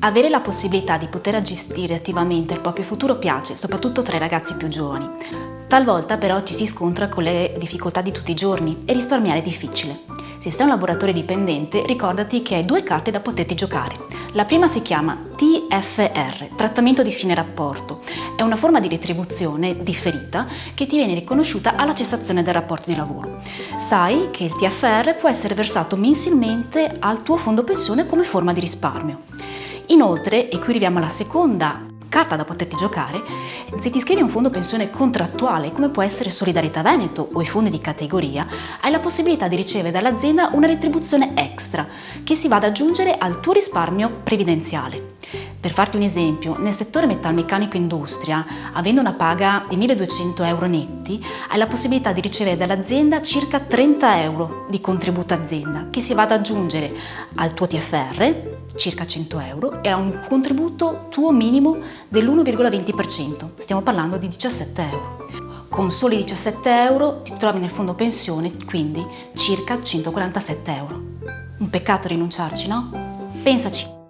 Avere la possibilità di poter gestire attivamente il proprio futuro piace, soprattutto tra i ragazzi più giovani. Talvolta però ci si scontra con le difficoltà di tutti i giorni e risparmiare è difficile. Se sei un lavoratore dipendente, ricordati che hai 2 carte da poterti giocare. La prima si chiama TFR, trattamento di fine rapporto. È una forma di retribuzione differita che ti viene riconosciuta alla cessazione del rapporto di lavoro. Sai che il TFR può essere versato mensilmente al tuo fondo pensione come forma di risparmio. Inoltre, e qui arriviamo alla seconda carta da poterti giocare, se ti iscrivi a un fondo pensione contrattuale come può essere Solidarietà Veneto o i fondi di categoria, hai la possibilità di ricevere dall'azienda una retribuzione extra che si va ad aggiungere al tuo risparmio previdenziale. Per farti un esempio, nel settore metalmeccanico industria, avendo una paga di 1.200 euro netti, hai la possibilità di ricevere dall'azienda circa 30 euro di contributo azienda che si va ad aggiungere al tuo TFR, circa 100 euro, e a un contributo tuo minimo dell'1,20%. Stiamo parlando di 17 euro. Con soli 17 euro ti trovi nel fondo pensione, quindi circa 147 euro. Un peccato rinunciarci, no? Pensaci.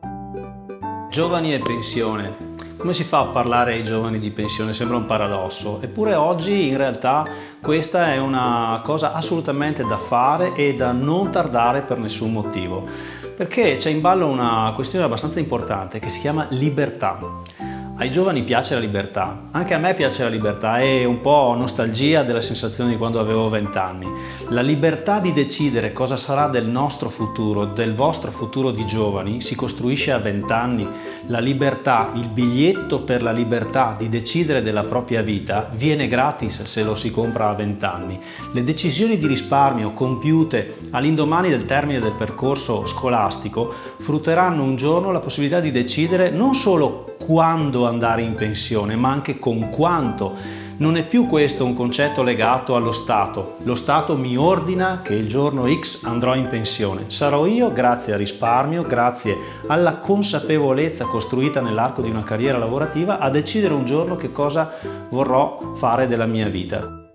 Giovani e pensione. Come si fa a parlare ai giovani di pensione? Sembra un paradosso, eppure oggi in realtà questa è una cosa assolutamente da fare e da non tardare per nessun motivo, perché c'è in ballo una questione abbastanza importante che si chiama libertà. Ai giovani piace la libertà, anche a me piace la libertà, è un po' nostalgia della sensazione di quando avevo 20 anni. La libertà di decidere cosa sarà del nostro futuro, del vostro futuro di giovani, si costruisce a 20 anni. La libertà, il biglietto per la libertà di decidere della propria vita viene gratis se lo si compra a 20 anni. Le decisioni di risparmio compiute all'indomani del termine del percorso scolastico frutteranno un giorno la possibilità di decidere non solo quando andare in pensione, ma anche con quanto. Non è più questo un concetto legato allo Stato. Lo Stato mi ordina che il giorno X andrò in pensione. Sarò io, grazie al risparmio, grazie alla consapevolezza costruita nell'arco di una carriera lavorativa, a decidere un giorno che cosa vorrò fare della mia vita.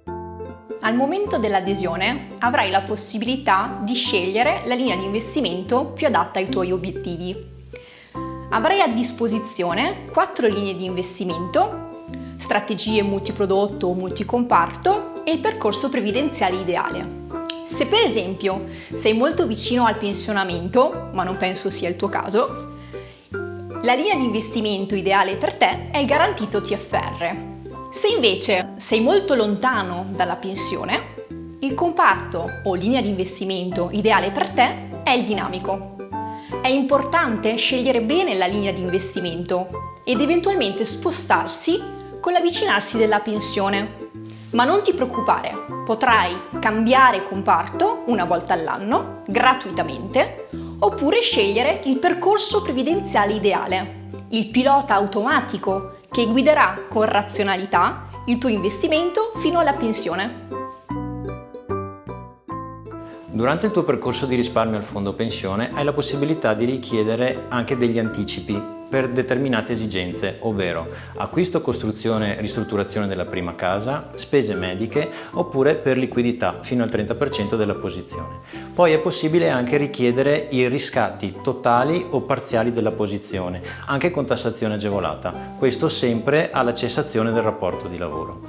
Al momento dell'adesione avrai la possibilità di scegliere la linea di investimento più adatta ai tuoi obiettivi. Avrai a disposizione 4 linee di investimento, strategie multiprodotto o multicomparto e il percorso previdenziale ideale. Se per esempio sei molto vicino al pensionamento, ma non penso sia il tuo caso, la linea di investimento ideale per te è il garantito TFR. Se invece sei molto lontano dalla pensione, il comparto o linea di investimento ideale per te è il dinamico. È importante scegliere bene la linea di investimento ed eventualmente spostarsi con l'avvicinarsi della pensione. Ma non ti preoccupare, potrai cambiare comparto una volta all'anno, gratuitamente, oppure scegliere il percorso previdenziale ideale, il pilota automatico che guiderà con razionalità il tuo investimento fino alla pensione. Durante il tuo percorso di risparmio al fondo pensione hai la possibilità di richiedere anche degli anticipi per determinate esigenze, ovvero acquisto, costruzione, ristrutturazione della prima casa, spese mediche oppure per liquidità fino al 30% della posizione. Poi è possibile anche richiedere i riscatti totali o parziali della posizione, anche con tassazione agevolata, questo sempre alla cessazione del rapporto di lavoro.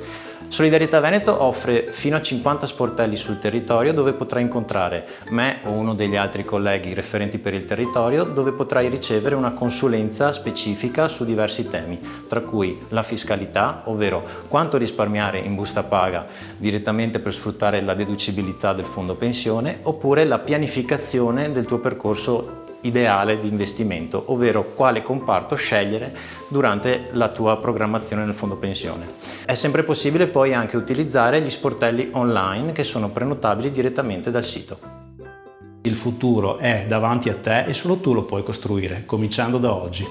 Solidarietà Veneto offre fino a 50 sportelli sul territorio dove potrai incontrare me o uno degli altri colleghi referenti per il territorio, dove potrai ricevere una consulenza specifica su diversi temi, tra cui la fiscalità, ovvero quanto risparmiare in busta paga direttamente per sfruttare la deducibilità del fondo pensione, oppure la pianificazione del tuo percorso ideale di investimento, ovvero quale comparto scegliere durante la tua programmazione nel fondo pensione. È sempre possibile poi anche utilizzare gli sportelli online che sono prenotabili direttamente dal sito. Il futuro è davanti a te e solo tu lo puoi costruire, cominciando da oggi.